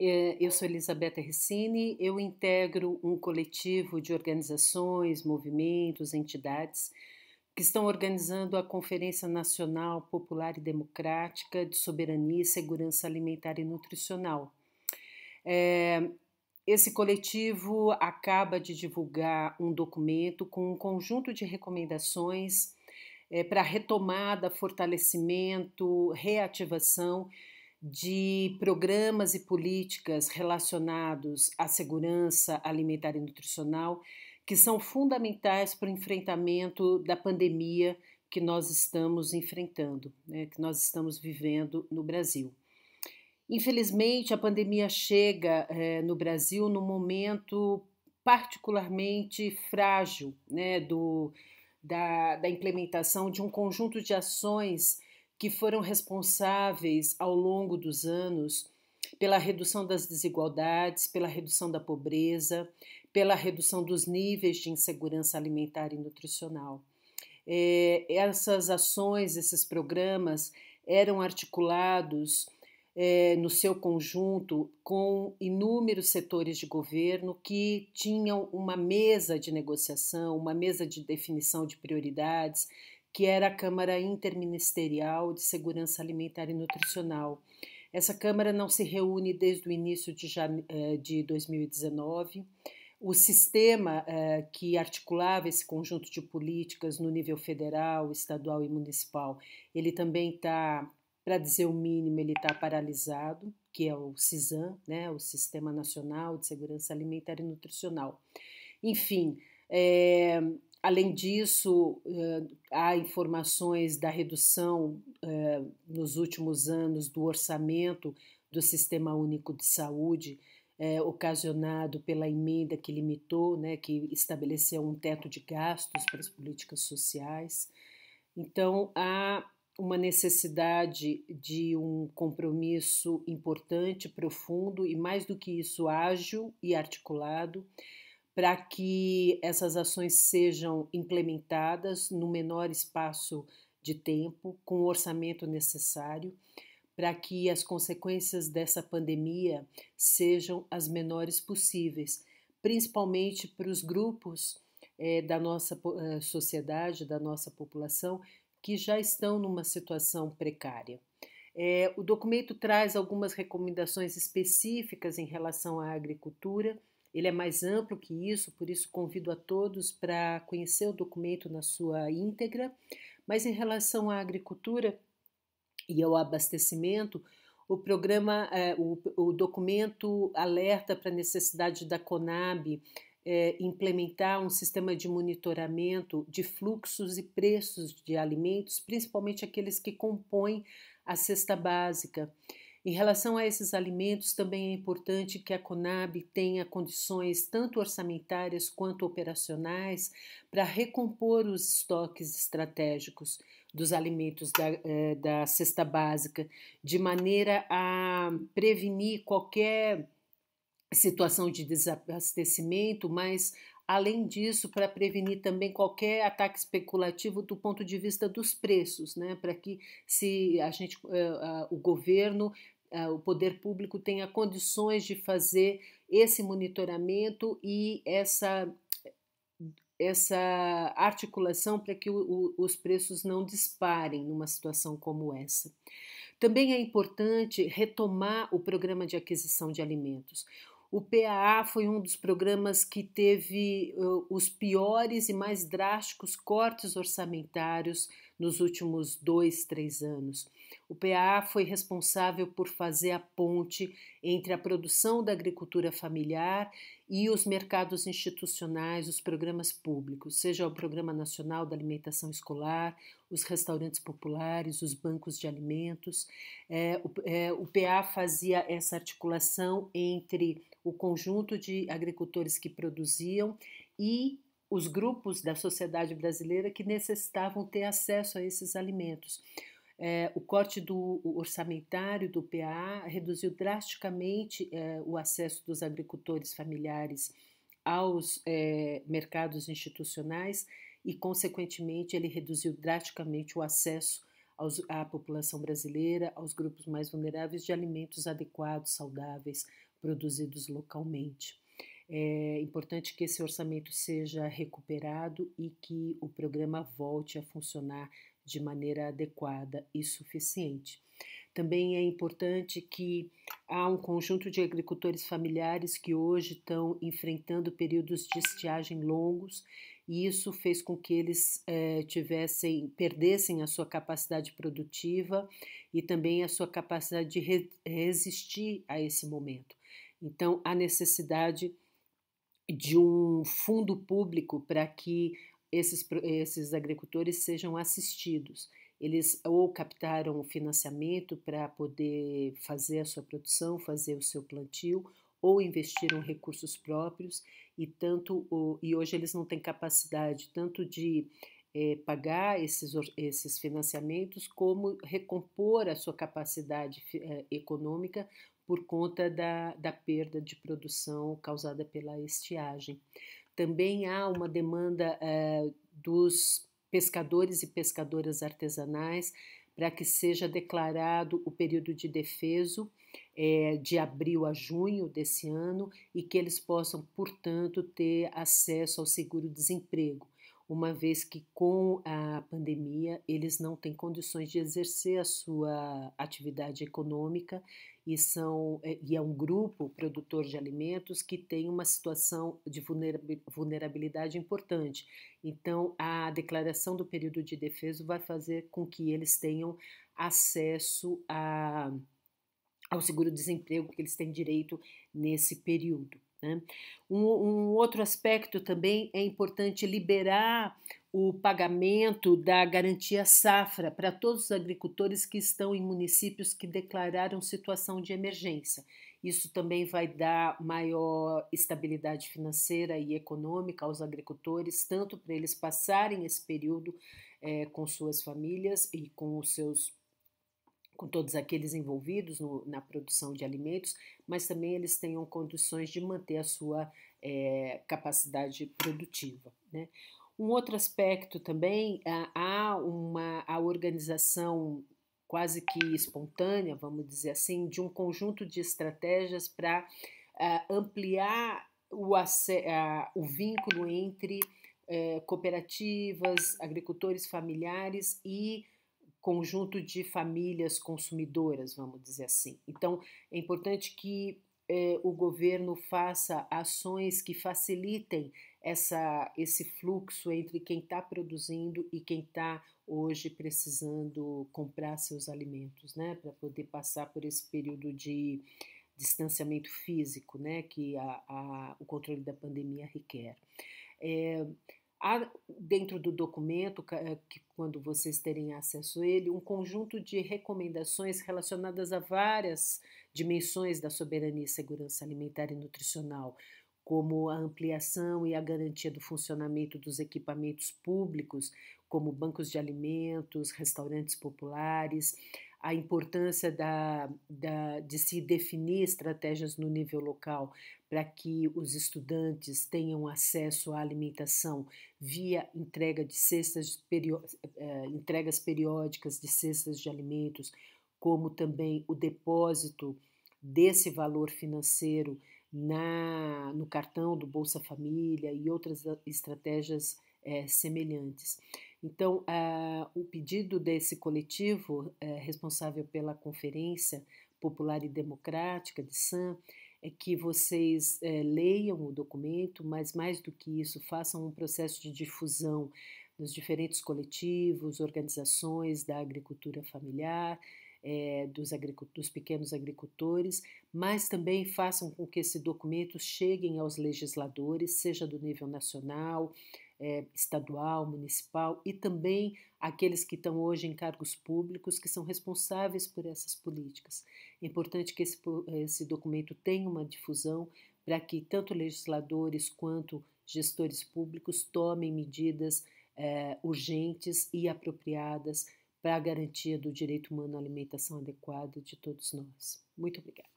Eu sou Elizabeth Ricini, eu integro um coletivo de organizações, movimentos, entidades que estão organizando a Conferência Nacional Popular e Democrática de Soberania e Segurança Alimentar e Nutricional. Esse coletivo acaba de divulgar um documento com um conjunto de recomendações para retomada, fortalecimento, reativação de programas e políticas relacionados à segurança alimentar e nutricional, que são fundamentais para o enfrentamento da pandemia que nós estamos enfrentando, né, que nós estamos vivendo no Brasil. Infelizmente, a pandemia chega no Brasil num momento particularmente frágil, né, da implementação de um conjunto de ações que foram responsáveis ao longo dos anos pela redução das desigualdades, pela redução da pobreza, pela redução dos níveis de insegurança alimentar e nutricional. Essas ações, esses programas eram articulados no seu conjunto com inúmeros setores de governo que tinham uma mesa de negociação, uma mesa de definição de prioridades, que era a Câmara Interministerial de Segurança Alimentar e Nutricional. Essa Câmara não se reúne desde o início de 2019. O sistema que articulava esse conjunto de políticas no nível federal, estadual e municipal, ele também está, para dizer o mínimo, ele está paralisado, que é o SISAM, né, o Sistema Nacional de Segurança Alimentar e Nutricional. Enfim, além disso, há informações da redução nos últimos anos do orçamento do Sistema Único de Saúde, ocasionado pela emenda que limitou, né, que estabeleceu um teto de gastos para as políticas sociais. Então, há uma necessidade de um compromisso importante, profundo e, mais do que isso, ágil e articulado, para que essas ações sejam implementadas no menor espaço de tempo, com o orçamento necessário, para que as consequências dessa pandemia sejam as menores possíveis, principalmente para os grupos da nossa sociedade, da nossa população, que já estão numa situação precária. O documento traz algumas recomendações específicas em relação à agricultura. Ele é mais amplo que isso, por isso convido a todos para conhecer o documento na sua íntegra. Mas em relação à agricultura e ao abastecimento, o documento alerta para a necessidade da Conab implementar um sistema de monitoramento de fluxos e preços de alimentos, principalmente aqueles que compõem a cesta básica. Em relação a esses alimentos, também é importante que a Conab tenha condições tanto orçamentárias quanto operacionais para recompor os estoques estratégicos dos alimentos da cesta básica, de maneira a prevenir qualquer situação de desabastecimento, mas além disso, para prevenir também qualquer ataque especulativo do ponto de vista dos preços, né? Para que o governo, o poder público tenha condições de fazer esse monitoramento e essa articulação para que os preços não disparem numa situação como essa. Também é importante retomar o programa de aquisição de alimentos. O PAA foi um dos programas que teve os piores e mais drásticos cortes orçamentários nos últimos 2, 3 anos. O PAA foi responsável por fazer a ponte entre a produção da agricultura familiar e os mercados institucionais, os programas públicos, seja o Programa Nacional da Alimentação Escolar, os restaurantes populares, os bancos de alimentos. O PAA fazia essa articulação entre o conjunto de agricultores que produziam e os grupos da sociedade brasileira que necessitavam ter acesso a esses alimentos. O corte do orçamentário do PAA reduziu drasticamente o acesso dos agricultores familiares aos mercados institucionais e, consequentemente, ele reduziu drasticamente o acesso à população brasileira, aos grupos mais vulneráveis, de alimentos adequados, saudáveis, produzidos localmente. É importante que esse orçamento seja recuperado e que o programa volte a funcionar de maneira adequada e suficiente. Também é importante que há um conjunto de agricultores familiares que hoje estão enfrentando períodos de estiagem longos e isso fez com que eles perdessem a sua capacidade produtiva e também a sua capacidade de resistir a esse momento. Então, há necessidade de um fundo público para que esses agricultores sejam assistidos. Eles ou captaram financiamento para poder fazer a sua produção, fazer o seu plantio, ou investiram recursos próprios e hoje eles não têm capacidade tanto de pagar esses financiamentos como recompor a sua capacidade econômica por conta da perda de produção causada pela estiagem. Também há uma demanda dos pescadores e pescadoras artesanais para que seja declarado o período de defeso de abril a junho desse ano e que eles possam, portanto, ter acesso ao seguro-desemprego, uma vez que com a pandemia eles não têm condições de exercer a sua atividade econômica e é um grupo produtor de alimentos que tem uma situação de vulnerabilidade importante. Então, a declaração do período de defeso vai fazer com que eles tenham acesso ao seguro-desemprego que eles têm direito nesse período. Né? Um outro aspecto também é importante liberar o pagamento da garantia safra para todos os agricultores que estão em municípios que declararam situação de emergência. Isso também vai dar maior estabilidade financeira e econômica aos agricultores, tanto para eles passarem esse período com suas famílias e com todos aqueles envolvidos na produção de alimentos, mas também eles tenham condições de manter a sua capacidade produtiva. Né? Um outro aspecto também, a organização quase que espontânea, vamos dizer assim, de um conjunto de estratégias para ampliar o vínculo entre cooperativas, agricultores familiares e conjunto de famílias consumidoras, vamos dizer assim. Então, é importante que o governo faça ações que facilitem esse fluxo entre quem está produzindo e quem está hoje precisando comprar seus alimentos, né, para poder passar por esse período de distanciamento físico, né, que o controle da pandemia requer. Há dentro do documento, que quando vocês terem acesso a ele, um conjunto de recomendações relacionadas a várias dimensões da soberania e segurança alimentar e nutricional, como a ampliação e a garantia do funcionamento dos equipamentos públicos, como bancos de alimentos, restaurantes populares, a importância de se definir estratégias no nível local para que os estudantes tenham acesso à alimentação via entregas periódicas de cestas de alimentos, como também o depósito desse valor financeiro no cartão do Bolsa Família e outras estratégias semelhantes. Então, o pedido desse coletivo responsável pela Conferência Popular e Democrática de SAM é que vocês leiam o documento, mas mais do que isso, façam um processo de difusão nos diferentes coletivos, organizações da agricultura familiar, dos pequenos agricultores, mas também façam com que esse documento chegue aos legisladores, seja do nível nacional, estadual, municipal e também aqueles que estão hoje em cargos públicos que são responsáveis por essas políticas. É importante que esse documento tenha uma difusão para que tanto legisladores quanto gestores públicos tomem medidas urgentes e apropriadas para a garantia do direito humano à alimentação adequada de todos nós. Muito obrigada.